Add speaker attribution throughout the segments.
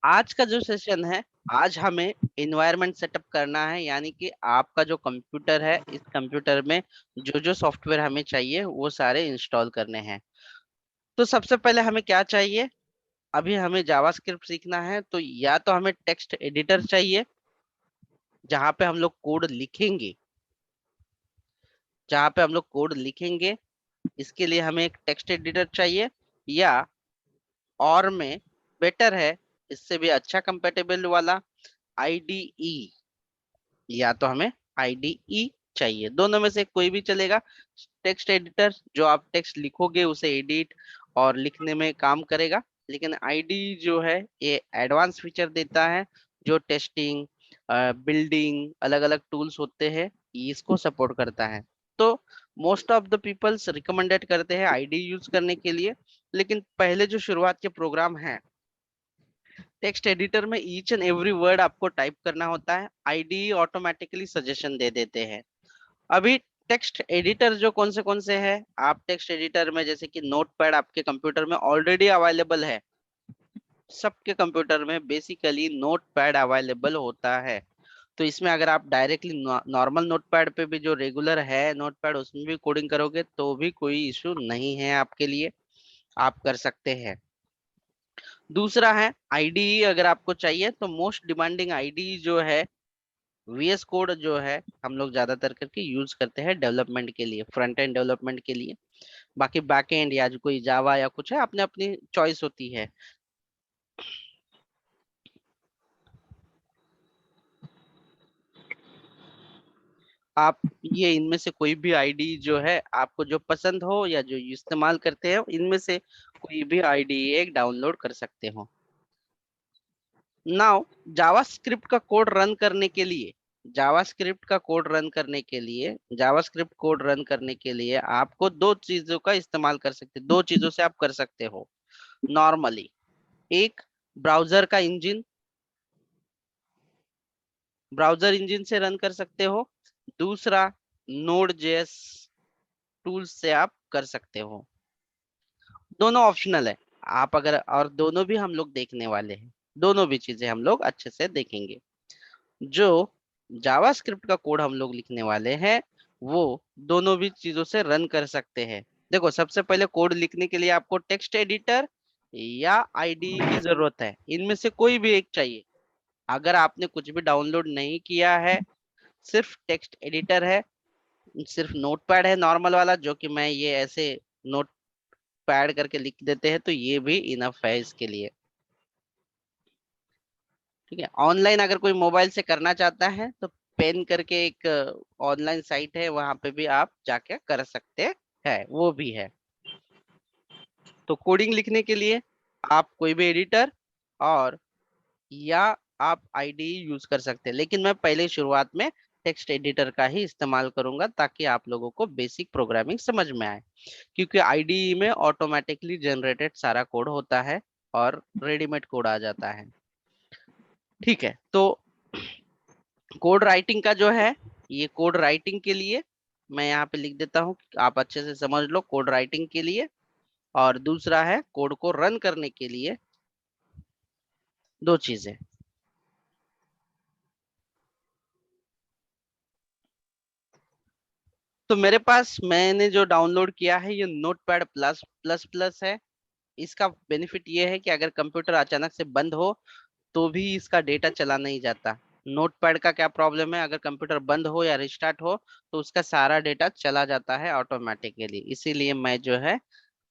Speaker 1: आज का जो सेशन है, आज हमें इन्वायरमेंट सेटअप करना है, यानी कि आपका जो कंप्यूटर है, इस कंप्यूटर में जो जो सॉफ्टवेयर हमें चाहिए वो सारे इंस्टॉल करने हैं। तो सबसे पहले हमें क्या चाहिए? अभी हमें जावास्क्रिप्ट सीखना है, तो या तो हमें टेक्स्ट एडिटर चाहिए जहाँ पे हम लोग कोड लिखेंगे, जहाँ पे हम लोग कोड लिखेंगे, इसके लिए हमें एक टेक्स्ट एडिटर चाहिए। या और में बेटर है, इससे भी अच्छा कंपेटेबल वाला आईडीई, या तो हमें आईडीई चाहिए। दोनों में से कोई भी चलेगा। टेक्स्ट एडिटर जो आप टेक्स्ट लिखोगे उसे एडिट और लिखने में काम करेगा, लेकिन आईडी जो है ये एडवांस फीचर देता है, जो टेस्टिंग, बिल्डिंग, अलग अलग टूल्स होते हैं, इसको सपोर्ट करता है। तो most of the peoples recommended करते हैं आईडी यूज करने के लिए। लेकिन पहले जो शुरुआत के प्रोग्राम है, टेक्स्ट एडिटर में ईच एंड एवरी वर्ड आपको टाइप करना होता है, आईडी ऑटोमेटिकली सजेशन दे देते हैं। अभी टेक्स्ट एडिटर जो कौन से हैं, आप टेक्स्ट एडिटर में जैसे कि नोटपैड आपके कंप्यूटर में ऑलरेडी अवेलेबल है। सबके कंप्यूटर में बेसिकली नोटपैड अवेलेबल होता है। तो इसमें अगर आप डायरेक्टली नॉर्मल नोटपैड पे भी जो रेगुलर है नोटपैड, उसमें भी कोडिंग करोगे तो भी कोई इशू नहीं है आपके लिए, आप कर सकते हैं। दूसरा है आईडी, अगर आपको चाहिए तो मोस्ट डिमांडिंग आईडी जो है वीएस कोड जो है, हम लोग ज्यादातर करके यूज करते हैं डेवलपमेंट के लिए, फ्रंट एंड डेवलपमेंट के लिए। बाकी बैक एंड या जो कोई जावा या कुछ है, अपने अपनी चॉइस होती है। आप ये इनमें से कोई भी आईडी जो है आपको जो पसंद हो या जो इस्तेमाल करते हो, इनमें से कोई भी आईडी एक डाउनलोड कर सकते हो। नाउ जावास्क्रिप्ट का कोड रन करने के लिए, जावास्क्रिप्ट कोड रन करने के लिए आपको दो चीजों का इस्तेमाल कर सकते, दो चीजों से आप कर सकते हो नॉर्मली। एक, ब्राउजर का इंजन, ब्राउजर इंजन से रन कर सकते हो। दूसरा, नोड जेएस टूल्स से आप कर सकते हो। दोनों ऑप्शनल है। आप अगर, और दोनों भी हम लोग देखने वाले हैं, दोनों भी चीजें हम लोग अच्छे से देखेंगे। जो जावास्क्रिप्ट का कोड हम लोग लिखने वाले हैं, वो दोनों भी चीजों से रन कर सकते हैं। देखो, सबसे पहले कोड लिखने के लिए आपको टेक्स्ट एडिटर या आईडी की जरूरत है, इनमें से कोई भी एक चाहिए। अगर आपने कुछ भी डाउनलोड नहीं किया है, सिर्फ टेक्स्ट एडिटर है, सिर्फ नोटपैड है नॉर्मल वाला, जो कि मैं ये ऐसे नोट पैड करके लिख देते हैं, तो ये भी इनफ है इसके लिए। ठीक है। ऑनलाइन अगर कोई मोबाइल से करना चाहता है तो पेन करके एक ऑनलाइन साइट है, वहां पे भी आप जाके कर सकते हैं, वो भी है। तो कोडिंग लिखने के लिए आप कोई भी एडिटर और या आप आईडी यूज कर सकते हैं, लेकिन मैं पहले शुरुआत में टेक्स्ट एडिटर का ही इस्तेमाल करूंगा ताकि आप लोगों को बेसिक प्रोग्रामिंग समझ में आए, क्योंकि आईडी में ऑटोमेटिकली जनरेटेड सारा कोड होता है और रेडीमेड कोड आ जाता है। ठीक है। तो कोड राइटिंग का जो है, ये कोड राइटिंग के लिए मैं यहाँ पे लिख देता हूँ, आप अच्छे से समझ लो। कोड राइटिंग के लिए, और दूसरा है कोड को रन करने के लिए, दो चीजें। तो मेरे पास मैंने जो डाउनलोड किया है ये नोटपैड प्लस प्लस प्लस है। इसका बेनिफिट ये है कि अगर कंप्यूटर अचानक से बंद हो तो भी इसका डेटा चला नहीं जाता। नोटपैड का क्या प्रॉब्लम है, अगर कंप्यूटर बंद हो या रिस्टार्ट हो तो उसका सारा डेटा चला जाता है ऑटोमेटिकली, इसीलिए मैं जो है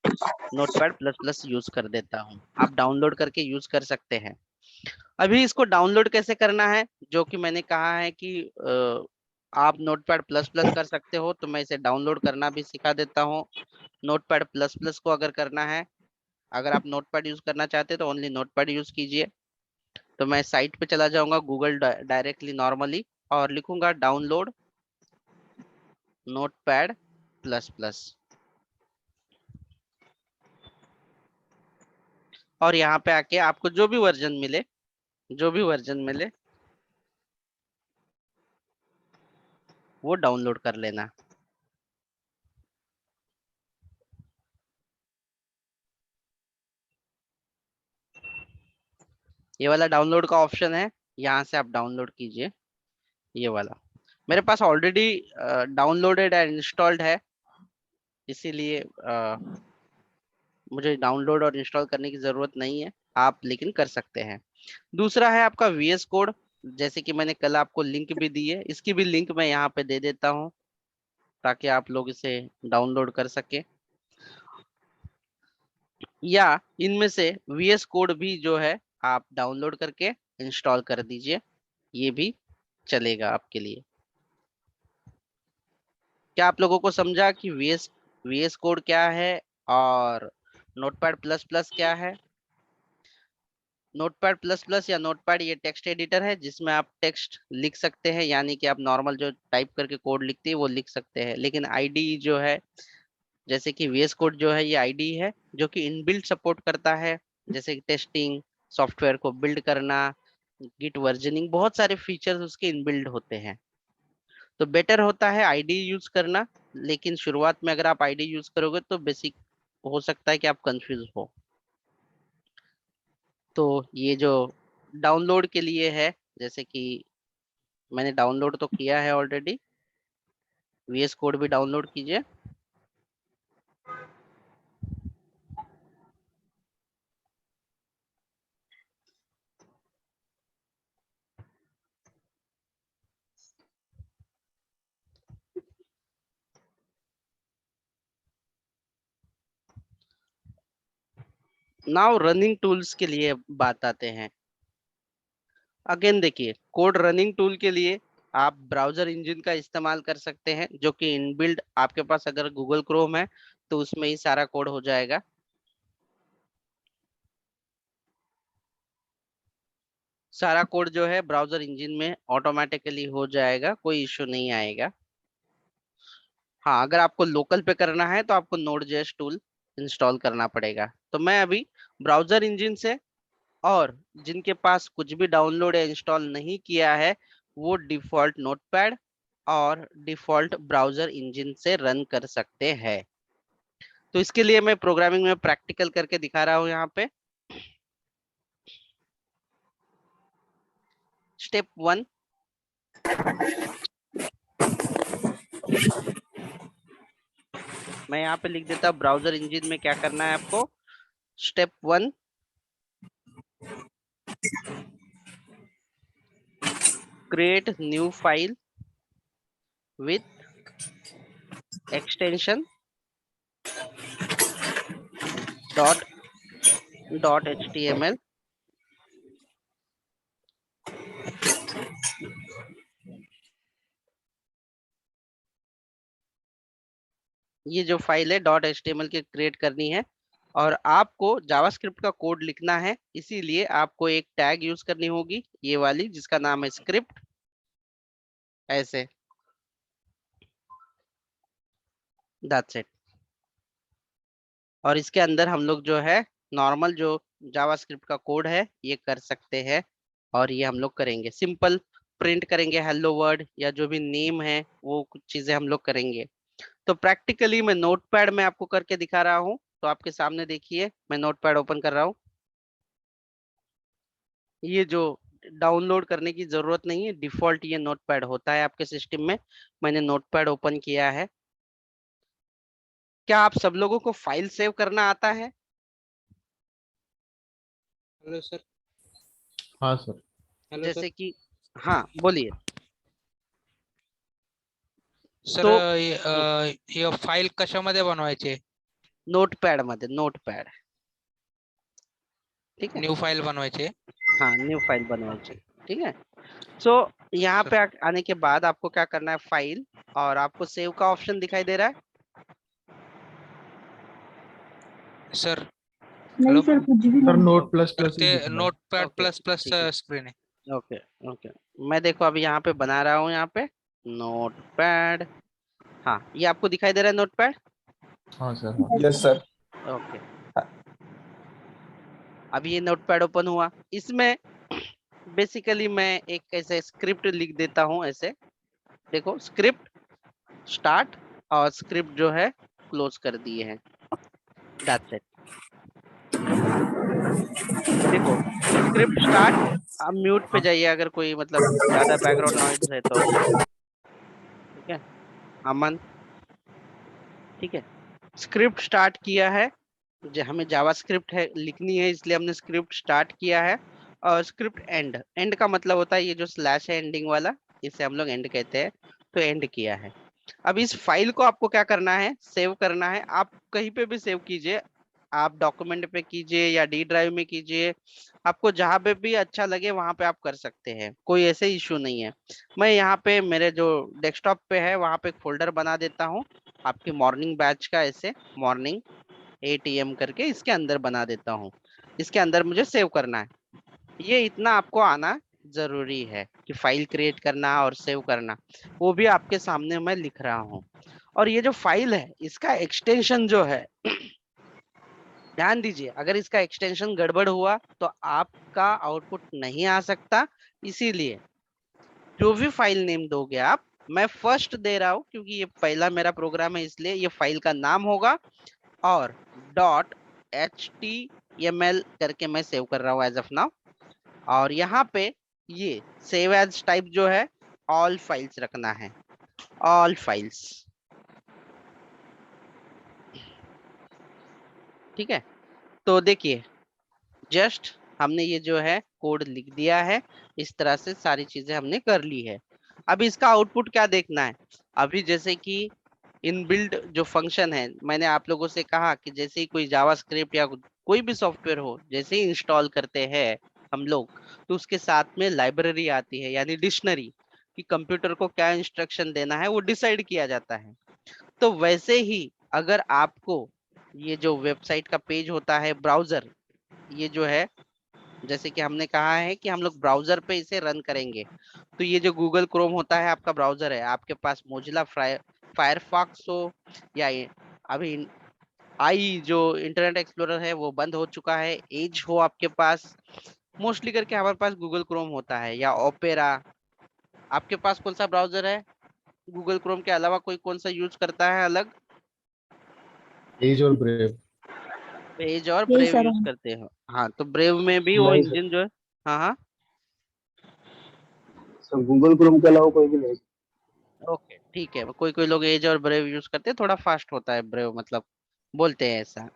Speaker 1: नोटपैड प्लस प्लस यूज कर देता हूँ। आप डाउनलोड करके यूज कर सकते हैं। अभी इसको डाउनलोड कैसे करना है, जो कि मैंने कहा है कि आप नोटपैड प्लस प्लस कर सकते हो, तो मैं इसे डाउनलोड करना भी सिखा देता हूँ। नोटपैड प्लस प्लस को अगर करना है, अगर आप नोटपैड यूज करना चाहते हैं तो ओनली नोटपैड यूज कीजिए। तो मैं साइट पे चला जाऊंगा गूगल डायरेक्टली नॉर्मली, और लिखूंगा डाउनलोड नोटपैड प्लस प्लस, और यहाँ पे आके आपको जो भी वर्जन मिले, जो भी वर्जन मिले वो डाउनलोड कर लेना। ये वाला डाउनलोड का ऑप्शन है, यहाँ से आप डाउनलोड कीजिए ये वाला। मेरे पास ऑलरेडी डाउनलोडेड एंड इंस्टॉल्ड है, इसीलिए मुझे डाउनलोड और इंस्टॉल करने की जरूरत नहीं है, आप लेकिन कर सकते हैं। दूसरा है आपका VS कोड, जैसे कि मैंने कल आपको लिंक भी दी है, इसकी भी लिंक मैं यहाँ पे दे देता हूँ ताकि आप लोग इसे डाउनलोड कर सके। या इनमें से VS कोड भी जो है आप डाउनलोड करके इंस्टॉल कर दीजिए, ये भी चलेगा आपके लिए। क्या आप लोगों को समझा कि VS कोड क्या है और नोटपैड प्लस प्लस क्या है? नोटपैड प्लस प्लस या नोटपैड ये टेक्स्ट एडिटर है जिसमें आप टेक्स्ट लिख सकते हैं, यानी कि आप नॉर्मल जो टाइप करके कोड लिखते हैं वो लिख सकते हैं। लेकिन IDE जो है, जैसे कि VS कोड जो है, ये IDE है जो कि इनबिल्ट सपोर्ट करता है, जैसे टेस्टिंग, सॉफ्टवेयर को बिल्ड करना, गिट वर्जनिंग, बहुत सारे फीचर्स उसके इनबिल्ड होते हैं। तो बेटर होता है IDE यूज करना, लेकिन शुरुआत में अगर आप IDE यूज करोगे तो बेसिक हो सकता है कि आप कंफ्यूज हो। तो ये जो डाउनलोड के लिए है, जैसे कि मैंने डाउनलोड तो किया है ऑलरेडी, VS कोड भी डाउनलोड कीजिए। नाउ रनिंग टूल्स के लिए बात आते हैं। अगेन देखिए, कोड रनिंग टूल के लिए आप ब्राउजर इंजन का इस्तेमाल कर सकते हैं, जो कि इनबिल्ड आपके पास अगर गूगल क्रोम है तो उसमें ही सारा कोड हो जाएगा। सारा कोड जो है ब्राउजर इंजन में ऑटोमेटिकली हो जाएगा, कोई इश्यू नहीं आएगा। हाँ, अगर आपको लोकल पे करना है तो आपको Node.js टूल इंस्टॉल करना पड़ेगा। तो मैं अभी ब्राउजर इंजन से, और जिनके पास कुछ भी डाउनलोड या इंस्टॉल नहीं किया है वो डिफॉल्ट नोटपैड और डिफॉल्ट ब्राउजर इंजन से रन कर सकते हैं। तो इसके लिए मैं प्रोग्रामिंग में प्रैक्टिकल करके दिखा रहा हूँ यहाँ पे। स्टेप 1, मैं यहाँ पे लिख देता हूँ ब्राउजर इंजन में क्या करना है आपको। Step 1, create new file with extension .html। ये जो फाइल है .html की क्रिएट करनी है, और आपको जावास्क्रिप्ट का कोड लिखना है, इसीलिए आपको एक टैग यूज करनी होगी, ये वाली जिसका नाम है स्क्रिप्ट, ऐसे। That's it. और इसके अंदर हम लोग जो है नॉर्मल जो जावास्क्रिप्ट का कोड है ये कर सकते हैं, और ये हम लोग करेंगे सिंपल प्रिंट करेंगे हेलो वर्ड या जो भी नेम है वो कुछ चीजें हम लोग करेंगे। तो प्रैक्टिकली मैं नोटपैड में आपको करके दिखा रहा हूँ, तो आपके सामने देखिए मैं नोटपैड ओपन कर रहा हूँ। ये जो डाउनलोड करने की जरूरत नहीं है, डिफॉल्ट ये नोटपैड होता है आपके सिस्टम में। मैंने नोटपैड ओपन किया है। क्या आप सब लोगों को फाइल सेव करना आता है?
Speaker 2: Hello sir.
Speaker 3: हाँ सर।
Speaker 2: Hello sir.
Speaker 1: जैसे कि, हाँ बोलिए।
Speaker 2: सर
Speaker 1: तो
Speaker 2: हे फाईल कशामध्ये बनवायचे?
Speaker 1: नोटपैड मध्ये, नोटपैड, ठीक है।
Speaker 2: न्यू फाईल बनवायचे?
Speaker 1: हाँ, न्यू फाइल बनवाइए, ठीक है। सो यहाँ पे
Speaker 2: सर
Speaker 1: आने के बाद आपको क्या करना है, फाइल, और आपको सेव का ऑप्शन दिखाई दे रहा है।
Speaker 2: सर
Speaker 4: नहीं
Speaker 2: हेलो
Speaker 4: सर, कुछ भी
Speaker 3: सर
Speaker 4: नहीं।
Speaker 3: नोट प्लस
Speaker 2: सर
Speaker 3: प्लस ही
Speaker 2: ते
Speaker 3: दिख रहा है।
Speaker 2: नोटपॅड
Speaker 1: ओके,
Speaker 2: प्लस प्लस
Speaker 1: ठीक है।
Speaker 2: स्क्रीन आहे.
Speaker 1: ओके, ओके, मैं देखो अभी यहाँ पे बना रहा हूँ, यहाँ पे नोटपैड। हाँ, ये आपको दिखाई दे रहा है नोटपैड।
Speaker 3: हाँ सर, हाँ।
Speaker 5: Yes sir.
Speaker 1: ओके, अभी ये नोटपैड ओपन हुआ। इसमें बेसिकली मैं एक ऐसे स्क्रिप्ट लिख देता हूँ, ऐसे देखो, स्क्रिप्ट स्टार्ट और स्क्रिप्ट जो है क्लोज कर दिए हैं। That's it. देखो, स्क्रिप्ट स्टार्ट। आप म्यूट पे जाइए अगर कोई मतलब ज्यादा बैकग्राउंड नॉइज है तो। ठीक है अमन, ठीक है। स्क्रिप्ट स्टार्ट किया है, जो हमें जावास्क्रिप्ट है लिखनी है, इसलिए हमने स्क्रिप्ट स्टार्ट किया है। और स्क्रिप्ट एंड, एंड का मतलब होता है ये जो स्लैश है एंडिंग वाला, इसे हम लोग एंड कहते हैं। तो एंड किया है। अब इस फाइल को आपको क्या करना है, सेव करना है। आप कहीं पे भी सेव कीजिए, आप डॉक्यूमेंट पे कीजिए या डी ड्राइव में कीजिए, आपको जहां पे भी अच्छा लगे वहां पे आप कर सकते हैं, कोई ऐसे इश्यू नहीं है। मैं यहाँ पे मेरे जो डेस्कटॉप पे है वहां पे एक फोल्डर बना देता हूँ आपके मॉर्निंग बैच का, ऐसे मॉर्निंग 8 AM करके इसके अंदर बना देता हूँ। इसके अंदर मुझे सेव करना है। ये इतना आपको आना जरूरी है कि फाइल क्रिएट करना और सेव करना, वो भी आपके सामने मैं लिख रहा हूँ। और ये जो फाइल है इसका एक्सटेंशन जो है, ध्यान दीजिए, अगर इसका एक्सटेंशन गड़बड़ हुआ तो आपका आउटपुट नहीं आ सकता। इसीलिए जो भी फाइल नेम दोगे आप, मैं फर्स्ट दे रहा हूँ क्योंकि ये पहला मेरा प्रोग्राम है, इसलिए ये फाइल का नाम होगा और .html करके मैं सेव कर रहा हूँ एज ऑफ नाउ। और यहाँ पे ये सेव एज टाइप जो है ऑल फाइल्स रखना है, ऑल फाइल्स। ठीक है, तो देखिए जस्ट हमने ये जो है कोड लिख दिया है, इस तरह से सारी चीजें हमने कर ली है। अब इसका आउटपुट क्या देखना है। अभी जैसे कि इनबिल्ट जो फंक्शन है, मैंने आप लोगों से कहा कि जैसे ही कोई जावास्क्रिप्ट या कोई भी सॉफ्टवेयर हो, जैसे ही इंस्टॉल करते हैं हम लोग, तो उसके साथ में लाइब्रेरी आती है यानी डिक्शनरी, कि कंप्यूटर को क्या इंस्ट्रक्शन देना है वो डिसाइड किया जाता है। तो वैसे ही अगर आपको ये जो वेबसाइट का पेज होता है, ब्राउजर, ये जो है जैसे कि हमने कहा है कि हम लोग ब्राउजर पे इसे रन करेंगे, तो ये जो गूगल क्रोम होता है आपका ब्राउजर है, आपके पास मोजिला फायरफॉक्स हो या अभी आई जो इंटरनेट एक्सप्लोरर है वो बंद हो चुका है, एज हो आपके पास, मोस्टली करके हमारे पास गूगल क्रोम होता है या ओपेरा। आपके पास कौन सा ब्राउजर है गूगल क्रोम के अलावा, कोई कौन सा यूज करता है अलग?
Speaker 3: एज और ब्रेव।
Speaker 1: पेज और
Speaker 4: यही
Speaker 1: ब्रेव
Speaker 4: सर
Speaker 1: यूज
Speaker 4: है।
Speaker 1: करते हो? हाँ, तो ब्रेव में भी वो
Speaker 5: नहीं सर,
Speaker 1: इंजन जो है। हाँ हाँ,
Speaker 5: गूगल क्रोम के अलावा कोई भी नहीं।
Speaker 1: ओके ठीक है, कोई कोई लोग एज और ब्रेव यूज करते हैं, थोड़ा फास्ट होता है ब्रेव, मतलब बोलते हैं ऐसा।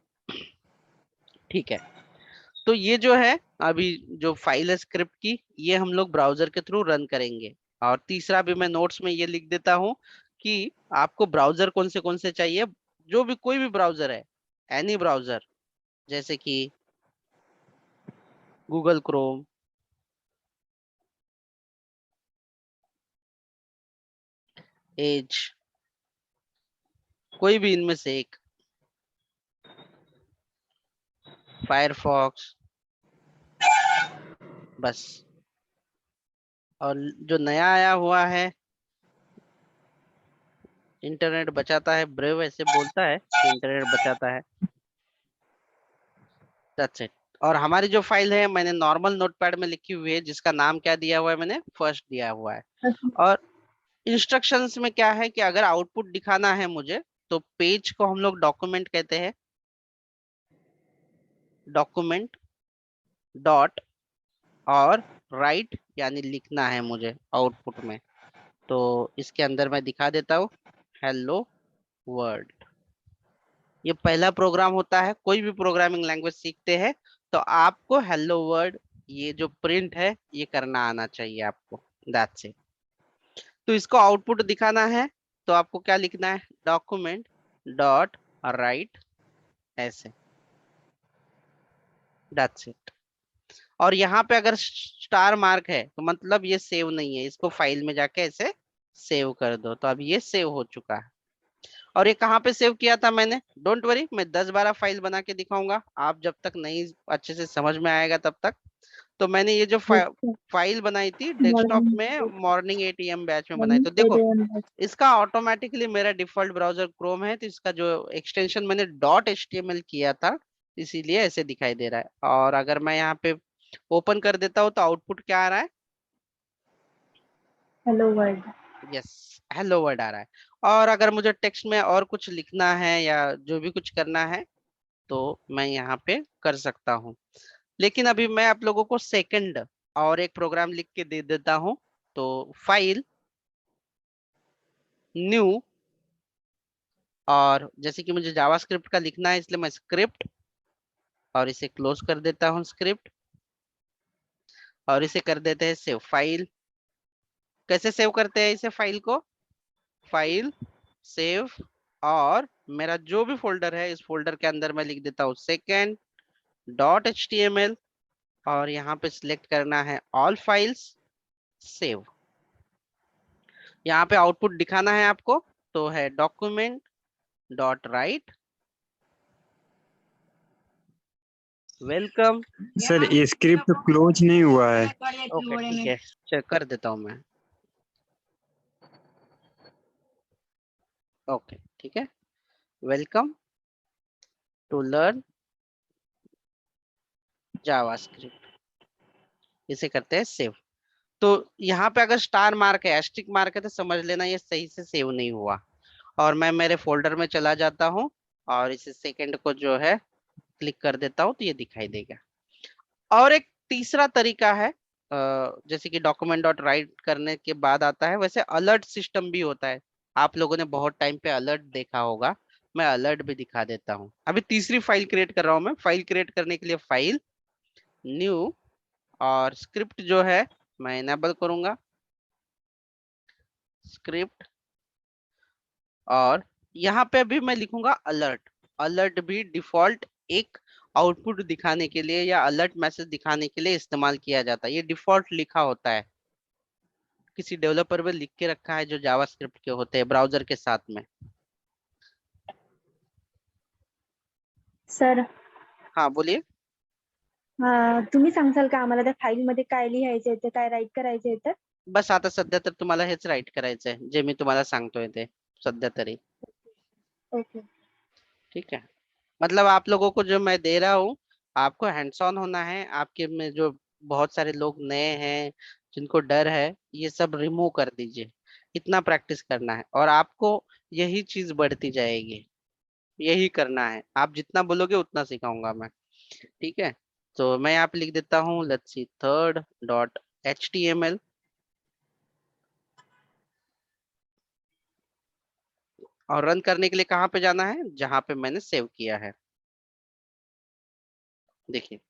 Speaker 1: ठीक है, तो ये जो है अभी जो फाइल है स्क्रिप्ट की, ये हम लोग ब्राउजर के थ्रू रन करेंगे। और तीसरा भी मैं नोट्स में ये लिख देता हूँ कि आपको ब्राउजर कौन से चाहिए, जो भी कोई भी ब्राउजर है, एनी ब्राउजर, जैसे कि गूगल क्रोम, एज, कोई भी इनमें से एक, फायरफॉक्स, बस। और जो नया आया हुआ है, इंटरनेट बचाता है, ब्रेव ऐसे बोलता है कि इंटरनेट बचाता है, दैट्स इट। और हमारी जो फाइल है मैंने नॉर्मल नोटपैड में लिखी हुई है, जिसका नाम क्या दिया हुआ है, मैंने फर्स्ट दिया हुआ है। और इंस्ट्रक्शंस में क्या है कि अगर आउटपुट दिखाना है मुझे, तो पेज को हम लोग डॉक्यूमेंट कहते हैं, डॉक्यूमेंट डॉट, और राइट यानी लिखना है मुझे आउटपुट में। तो इसके अंदर मैं दिखा देता हूँ, हेलो वर्ल्ड। ये पहला प्रोग्राम होता है, कोई भी प्रोग्रामिंग लैंग्वेज सीखते हैं तो आपको हेलो वर्ल्ड, ये जो प्रिंट है ये करना आना चाहिए आपको, दैट्स इट। तो इसको आउटपुट दिखाना है तो आपको क्या लिखना है, डॉक्यूमेंट डॉट राइट, ऐसे, दैट्स इट। और यहाँ पे अगर स्टार मार्क है तो मतलब ये सेव नहीं है, इसको फाइल में जाके ऐसे सेव कर दो। तो अब ये सेव हो चुका है। और ये कहाँ पे सेव किया था मैंने, डोंट वरी, मैं 10-12 फाइल बना के दिखाऊंगा, आप जब तक नहीं अच्छे से समझ में आएगा तब तक। तो मैंने ये जो फाइल बनाई थी डेस्कटॉप में, मॉर्निंग 8 AM बैच में बनाई। तो देखो इसका ऑटोमेटिकली मेरा डिफॉल्ट ब्राउजर क्रोम है, तो इसका जो एक्सटेंशन मैंने .html किया था, इसीलिए ऐसे दिखाई दे रहा है। और अगर मैं यहाँ पे ओपन कर देता हूँ तो आउटपुट क्या आ रहा है,
Speaker 4: hello world.
Speaker 1: Yes, hello word आ रहा है। और अगर मुझे टेक्स्ट में और कुछ लिखना है या जो भी कुछ करना है तो मैं यहाँ पे कर सकता हूँ। लेकिन अभी मैं आप लोगों को सेकंड और एक प्रोग्राम लिख के दे देता हूं। तो फाइल, न्यू, और जैसे कि मुझे जावास्क्रिप्ट का लिखना है इसलिए मैं स्क्रिप्ट, और इसे क्लोज कर देता हूं स्क्रिप्ट, और इसे कर देते हैं सेव। फाइल कैसे सेव करते हैं इसे, फाइल को, फाइल, सेव, और मेरा जो भी फोल्डर है इस फोल्डर के अंदर मैं लिख देता हूँ सेकंड डॉट एचटीएमएल, और यहाँ पे सिलेक्ट करना है ऑल फाइल्स, सेव। यहाँ पे आउटपुट दिखाना है आपको, तो है document dot right, welcome.
Speaker 4: Sir ये स्क्रिप्ट क्लोज नहीं हुआ है।
Speaker 1: ओके ठीक है, चेक कर देता हूँ मैं। ओके ठीक है, वेलकम टू लर्न जावास्क्रिप्ट, इसे करते हैं सेव। तो यहाँ पे अगर स्टार मार्क है, एस्ट्रिक मार्क है, तो समझ लेना ये सही से सेव नहीं हुआ। और मैं मेरे फोल्डर में चला जाता हूँ और इसे सेकंड को जो है क्लिक कर देता हूँ तो ये दिखाई देगा। और एक तीसरा तरीका है, जैसे कि डॉक्यूमेंट डॉट राइट करने के बाद आता है, वैसे अलर्ट सिस्टम भी होता है। आप लोगों ने बहुत टाइम पे अलर्ट देखा होगा, मैं अलर्ट भी दिखा देता हूँ। अभी तीसरी फाइल क्रिएट कर रहा हूँ मैं। फाइल क्रिएट करने के लिए फाइल, न्यू, और स्क्रिप्ट जो है मैं इनेबल करूंगा, स्क्रिप्ट, और यहाँ पे भी मैं लिखूंगा अलर्ट। अलर्ट भी डिफॉल्ट एक आउटपुट दिखाने के लिए या अलर्ट मैसेज दिखाने के लिए इस्तेमाल किया जाता है। ये डिफॉल्ट लिखा होता है, किसी डेवलपर में लिख के रखा है जो जावास्क्रिप्ट के होते हैं ब्राउजर के साथ में।
Speaker 6: सर
Speaker 1: हाँ बोलिए।
Speaker 6: तुम्ही सांगसाल का आम्हाला त्या फाईल मध्ये काय लिहायचंय ते, काय राईट करायचंय तर?
Speaker 1: बस आता सध्या तर तुम्हाला हेच राईट करायचंय जे मी तुम्हाला सांगतोय ते, सध्या तरी।
Speaker 6: ओके
Speaker 1: ठीक है, मतलब आप लोगों को जो मैं दे रहा हूँ, आपको हैंड्स ऑन होना है। आपके में जो बहुत सारे लोग नए हैं जिनको डर है, ये सब रिमूव कर दीजिए। इतना प्रैक्टिस करना है और आपको यही चीज बढ़ती जाएगी। यही करना है, आप जितना बोलोगे उतना सिखाऊंगा मैं। ठीक है, तो मैं यहाँ पे लिख देता हूँ let's see third dot HTML, और रन करने के लिए कहाँ पे जाना है, जहां पे मैंने सेव किया है। देखिए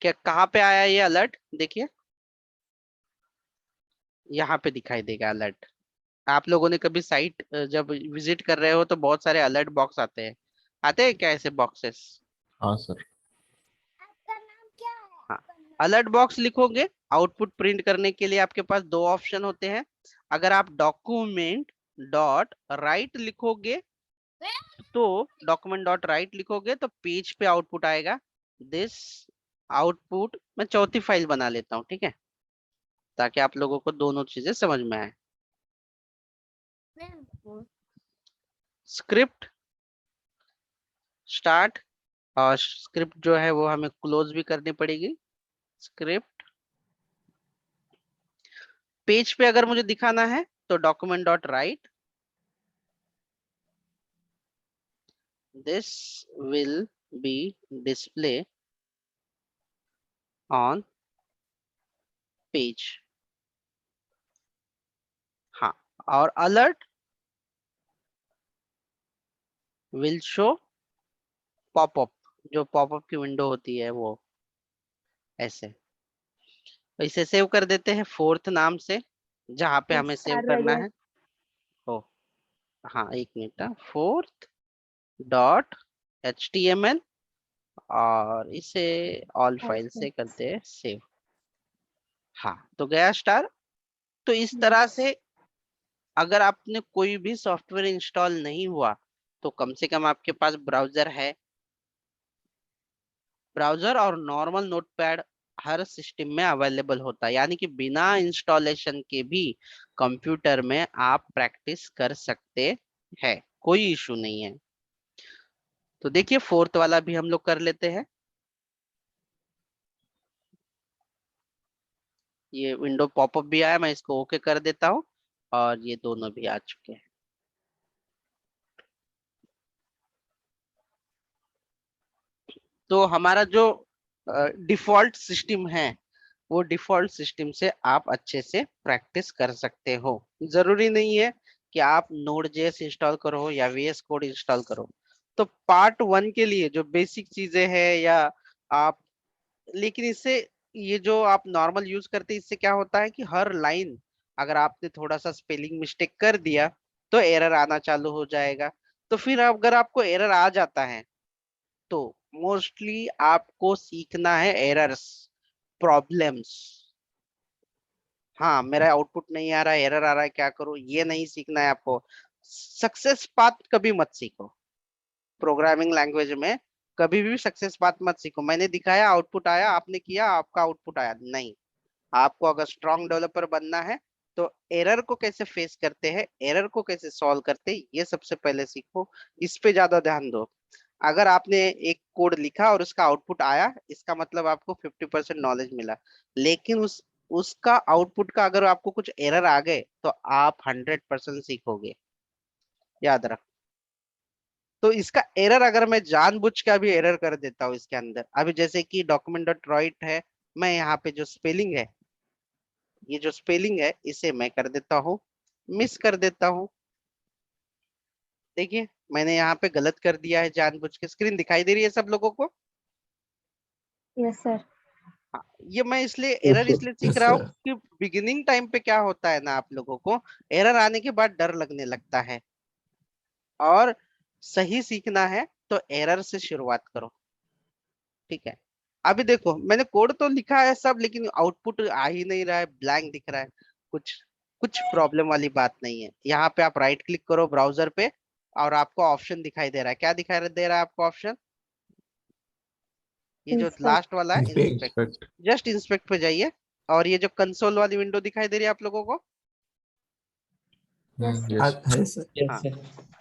Speaker 1: क्या कहाँ पे आया ये अलर्ट, देखिए यहाँ पे दिखाई देगा अलर्ट। आप लोगों ने कभी साइट जब विजिट कर रहे हो तो बहुत सारे अलर्ट बॉक्स आते हैं क्या ऐसे बॉक्सेस?
Speaker 3: हाँ सर।
Speaker 1: हाँ, अलर्ट बॉक्स लिखोगे, आउटपुट प्रिंट करने के लिए आपके पास दो ऑप्शन होते हैं। अगर आप डॉक्यूमेंट डॉट राइट लिखोगे, तो डॉक्यूमेंट डॉट राइट लिखोगे तो पेज पे आउटपुट आएगा। दिस आउटपुट, मैं चौथी फाइल बना लेता हूँ ठीक है, ताकि आप लोगों को दोनों चीजें समझ में आए। स्क्रिप्ट स्टार्ट, और स्क्रिप्ट जो है वो हमें क्लोज भी करनी पड़ेगी। स्क्रिप्ट पेज पे अगर मुझे दिखाना है तो document dot right, this will be display on page. हाँ, और अलर्ट विल शो पॉपअप, जो पॉपअप की विंडो होती है वो ऐसे। तो इसे सेव कर देते हैं फोर्थ नाम से, जहां पे हमें सेव
Speaker 6: स्टार
Speaker 1: करना
Speaker 6: वगैरह
Speaker 1: है। ओ हाँ, एक मिनट, फोर्थ डॉट एचटीएमएल, और इसे ऑल फाइल
Speaker 6: ओके
Speaker 1: से करते हैं सेव। हाँ, तो गया स्टार। तो इस तरह से अगर आपने कोई भी सॉफ्टवेयर इंस्टॉल नहीं हुआ तो कम से कम आपके पास ब्राउजर है। ब्राउजर और नॉर्मल नोटपैड हर सिस्टम में अवेलेबल होता है, यानी कि बिना इंस्टॉलेशन के भी कंप्यूटर में आप प्रैक्टिस कर सकते हैं, कोई इशू नहीं है। तो देखिए फोर्थ वाला भी हम लोग कर लेते हैं। ये विंडो पॉपअप भी आया, मैं इसको ओके कर देता हूँ, और ये दोनों भी आ चुके हैं। तो हमारा जो डिफॉल्ट सिस्टम है, वो डिफॉल्ट सिस्टम से आप अच्छे से प्रैक्टिस कर सकते हो। जरूरी नहीं है कि आप Node.js इंस्टॉल करो या VS कोड इंस्टॉल करो। तो पार्ट 1 के लिए जो बेसिक चीजें हैं या आप, लेकिन इससे ये जो आप नॉर्मल यूज करते हैं, इससे क्या होता है कि हर लाइन अगर आपने थोड़ा सा स्पेलिंग मिस्टेक कर दिया तो एरर आना चालू हो जाएगा। तो फिर अगर आपको एरर आ जाता है तो मोस्टली आपको सीखना है एरर्स, प्रॉब्लम्स। हाँ, मेरा आउटपुट नहीं आ रहा है, एरर आ रहा है, क्या करूं, ये नहीं सीखना है आपको। सक्सेस पाथ कभी मत सीखो प्रोग्रामिंग लैंग्वेज में, कभी भी सक्सेस पाथ मत सीखो। मैंने दिखाया आउटपुट आया, आपने किया आपका आउटपुट आया, नहीं। आपको अगर स्ट्रांग डेवलपर बनना है तो एरर को कैसे फेस करते हैं, एरर को कैसे सॉल्व करते हैं, ये सबसे पहले सीखो, इस पे ज्यादा ध्यान दो। अगर आपने एक कोड लिखा और उसका आउटपुट आया, इसका मतलब आपको 50% नॉलेज मिला। लेकिन उसका आउटपुट का अगर आपको कुछ एरर आ गए तो आप 100% सीखोगे, याद रख। तो इसका एरर अगर मैं जानबूझ के अभी एरर कर देता हूँ इसके अंदर, अभी जैसे कि डॉक्यूमेंट डॉट राइट है, मैं यहाँ पे जो स्पेलिंग है, ये जो स्पेलिंग है इसे मैं कर देता हूँ, मिस कर देता हूँ। देखिए मैंने यहाँ पे गलत कर दिया है जानबूझ के। स्क्रीन दिखाई दे रही है सब लोगों को?
Speaker 6: Yes sir.
Speaker 1: हाँ, ये मैं इसलिए
Speaker 3: Yes,
Speaker 1: एरर
Speaker 3: sir.
Speaker 1: इसलिए सीख रहा हूँ कि बिगिनिंग टाइम पे क्या होता है ना, आप लोगों को एरर आने के बाद डर लगने लगता है, और सही सीखना है तो एरर से शुरुआत करो, ठीक है। अभी देखो मैंने कोड तो लिखा है सब, लेकिन आउटपुट आ ही नहीं रहा है, ब्लैंक दिख रहा है। कुछ कुछ प्रॉब्लम वाली बात नहीं है। यहाँ पे आप राइट क्लिक करो ब्राउजर पे और आपको ऑप्शन दिखाई दे रहा है। क्या दिखाई दे रहा है आपको ऑप्शन? ये जो
Speaker 6: इंस्पेक्ट।
Speaker 1: लास्ट वाला है, इंस्पेक्ट।
Speaker 3: Inspect.
Speaker 1: जस्ट इंस्पेक्ट पे जाइए, और ये जो कंसोल वाली विंडो दिखाई दे रही है आप लोगों को,
Speaker 6: यस सर।
Speaker 3: Yes.
Speaker 7: है सर।
Speaker 1: हाँ,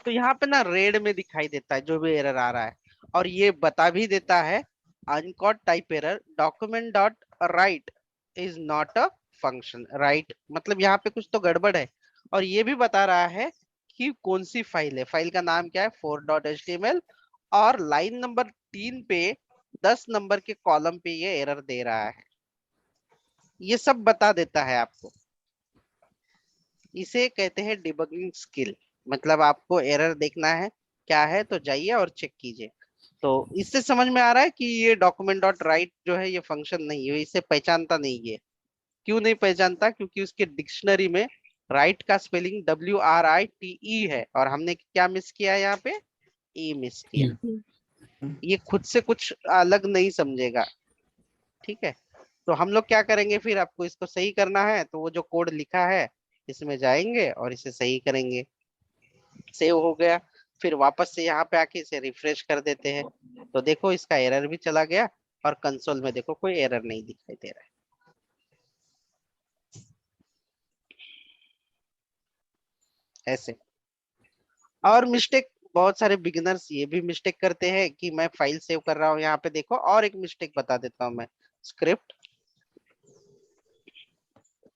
Speaker 1: तो यहाँ पे ना रेड में दिखाई देता है जो भी एरर आ रहा है, और ये बता भी देता है uncaught type error, document dot right is not a function. Right मतलब यहाँ पे कुछ तो गड़बड़ है, और ये भी बता रहा है कि कौन सी फाइल है, फाइल का नाम क्या है, 4.html, और लाइन नंबर 3 पे 10 नंबर के कॉलम पे ये एरर दे रहा है। ये सब बता देता है आपको। इसे कहते हैं डिबगिंग स्किल। मतलब आपको एरर देखना है क्या है तो जाइए और चेक कीजिए। तो इससे समझ में आ रहा है कि ये डॉक्यूमेंट डॉट राइट जो है ये फंक्शन नहीं है, इसे पहचानता नहीं है। क्यों नहीं पहचानता? क्योंकि उसके डिक्शनरी में राइट का स्पेलिंग WRITE है, और हमने क्या मिस किया यहाँ पे? ई मिस किया। ये खुद से कुछ अलग नहीं समझेगा, ठीक है। तो हम लोग क्या करेंगे फिर, आपको इसको सही करना है तो वो जो कोड लिखा है इसमें जाएंगे और इसे सही करेंगे। सेव हो गया, फिर वापस से यहाँ पे आके इसे रिफ्रेश कर देते हैं, तो देखो इसका एरर भी चला गया, और कंसोल में देखो कोई एरर नहीं दिखाई दे रहा है। ऐसे और मिस्टेक बहुत सारे बिगिनर्स ये भी मिस्टेक करते हैं कि मैं फाइल सेव कर रहा हूँ, यहाँ पे देखो, और एक मिस्टेक बता देता हूँ मैं। स्क्रिप्ट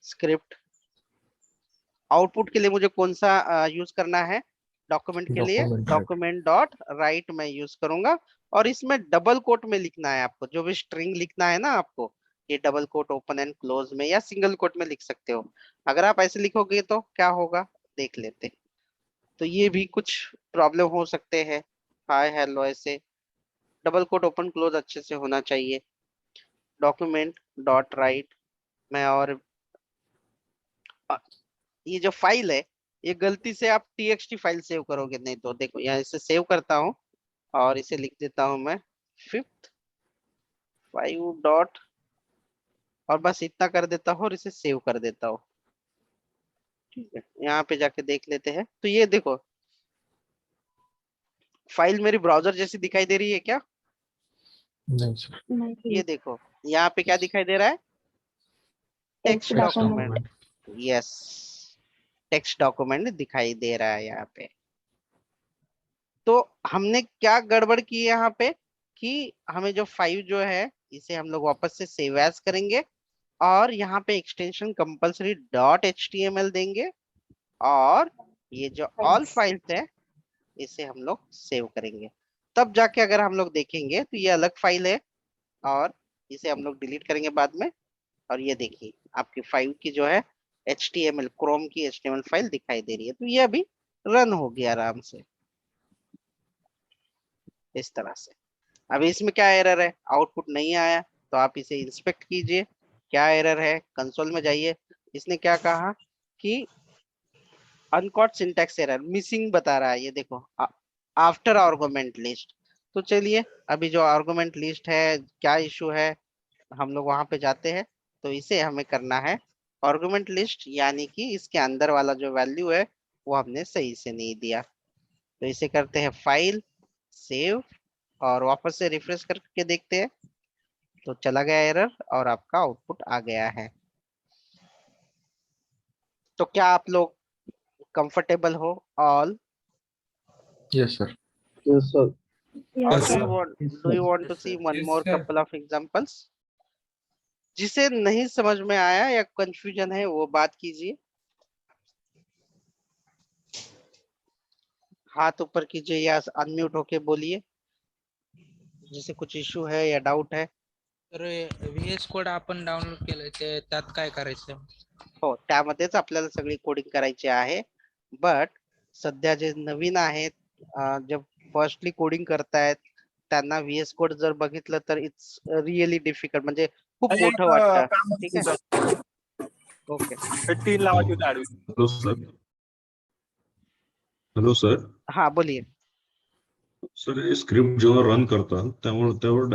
Speaker 1: स्क्रिप्ट आउटपुट के लिए मुझे कौन सा यूज करना है? डॉक्यूमेंट के लिए
Speaker 3: Document.
Speaker 1: डॉक्यूमेंट डॉट राइट मैं यूज करूंगा, और इसमें डबल कोट में लिखना है आपको, जो भी स्ट्रिंग लिखना है ना आपको, ये double quote open and close में या सिंगल कोट में लिख सकते हो। अगर आप ऐसे लिखोगे तो क्या होगा देख लेते हैं। तो ये भी कुछ प्रॉब्लम हो सकते हैं, हाय हेलो ऐसे। डबल कोट ओपन क्लोज अच्छे से होना चाहिए। डॉक्यूमेंट डॉट राइट मैं, और ये जो फाइल है ये गलती से आप txt फाइल सेव करोगे नहीं, तो देखो यहाँ इसे सेव करता हूँ और इसे लिख देता हूँ मैं फिफ्थ 5 डॉट, और बस इतना कर देता हूँ और इसे सेव कर देता हूँ, ठीक है। यहाँ पे जाके देख लेते हैं, तो ये देखो फाइल मेरी ब्राउजर जैसी दिखाई दे रही है क्या?
Speaker 3: नहीं sir.
Speaker 1: ये देखो यहाँ पे क्या दिखाई दे रहा है? Text
Speaker 6: text document.
Speaker 1: Document. Yes, text document दिखाई दे रहा है यहाँ पे। तो हमने क्या गड़बड़ की यहाँ पे कि हमें जो 5 जो है इसे हम लोग वापस से सेव एज करेंगे, और यहाँ पे एक्सटेंशन कंपलसरी .html देंगे, और ये जो ऑल फाइल्स है इसे हम लोग सेव करेंगे। तब जाके अगर हम लोग देखेंगे तो ये अलग फाइल है, और इसे हम लोग डिलीट करेंगे बाद में। और ये देखिए आपकी फाइल की जो है HTML क्रोम की HTML फाइल दिखाई दे रही है। तो ये अभी रन होगी आराम से इस तरह से। अभी इसमें क्या एरर है, आउटपुट नहीं आया, तो आप इसे इंस्पेक्ट कीजिए क्या एरर है। कंसोल में जाइए, इसने क्या कहा कि अनकॉट सिंटैक्स एरर मिसिंग बता रहा है, ये देखो आफ्टर आर्गुमेंट लिस्ट। तो चलिए अभी जो आर्गुमेंट लिस्ट है क्या इशू है, हम लोग वहां पे जाते हैं। तो इसे हमें करना है आर्गुमेंट लिस्ट, यानी कि इसके अंदर वाला जो वैल्यू है वो हमने सही से नहीं दिया। तो इसे करते हैं फाइल सेव और वापस से रिफ्रेश करके देखते हैं। तो चला गया एरर और आपका आउटपुट आ गया है। तो क्या आप लोग कंफर्टेबल हो all?
Speaker 3: Yes, sir.
Speaker 5: Yes, sir.
Speaker 1: Or
Speaker 6: Yes,
Speaker 1: do
Speaker 6: sir.
Speaker 1: you want to see one
Speaker 3: Yes,
Speaker 1: more
Speaker 3: sir.
Speaker 1: couple of examples? जिसे नहीं समझ में आया या कंफ्यूजन है वो बात कीजिए, हाथ ऊपर कीजिए या अनम्यूट होके बोलिए, जिसे कुछ इशू है या डाउट है।
Speaker 2: तर VS कोड आपण डाउनलोड केलंय ते त्यात काय करायचं?
Speaker 1: हो, त्यामध्येच आपल्याला सगळी कोडिंग करायची आहे। बट सध्या जे नवीन आहेत, जे फर्स्टली कोडिंग करतायत, त्यांना VS कोड जर बघितलं तर इट्स रिअली डिफिकल्ट, म्हणजे खूप मोठं वाटतं। ठीक आहे, okay.
Speaker 7: Hello sir. Hello sir.
Speaker 1: हा बोलिए।
Speaker 7: सर हे स्क्रिप्ट जेव्हा रन करतात त्यामुळे त्यावर